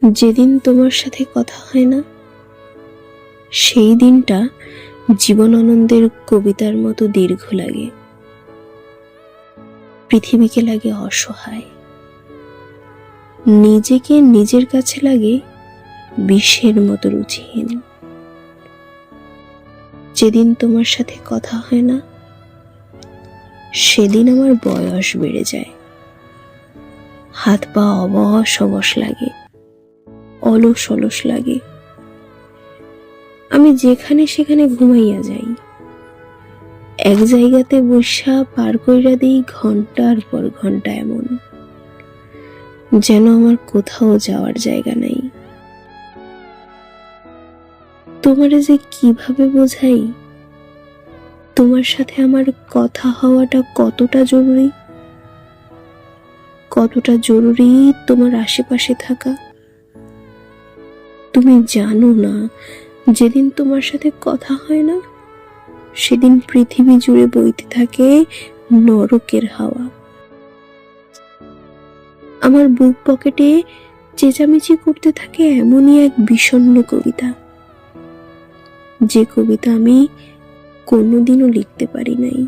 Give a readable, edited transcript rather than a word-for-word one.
যেদিন তোমার সাথে কথা হয় না, সেই দিনটা জীবনানন্দের কবিতার মতো দীর্ঘ লাগে। পৃথিবীকে লাগে অসহায়, নিজেকে নিজের কাছে লাগে বিষের মতো রুচিহীন। যেদিন তোমার সাথে কথা হয় না, সেদিন আমার বয়স বেড়ে যায়, হাত পা অবশ অবশ লাগে, অলস অলস লাগে। আমি যেখানে সেখানে ঘুমাইয়া যাই, এক জায়গাতে বসা পার কইরা দিই ঘন্টার পর ঘন্টা, এমন যেন আমার কোথাও যাওয়ার জায়গা নাই। তোমারে যে কিভাবে বোঝাই তোমার সাথে আমার কথা হওয়াটা কতটা জরুরি, কতটা জরুরি তোমার আশেপাশে থাকা। তুমি জানো না, যেদিন তোমার সাথে কথা হয় না, সেদিন পৃথিবী জুড়ে বইতে থাকে নরকের হাওয়া। আমার বুক পকেটে চেঁচামেচি করতে থাকে এমনই এক বিষণ্ণ কবিতা, যে কবিতা আমি কোনোদিনও লিখতে পারি নাই।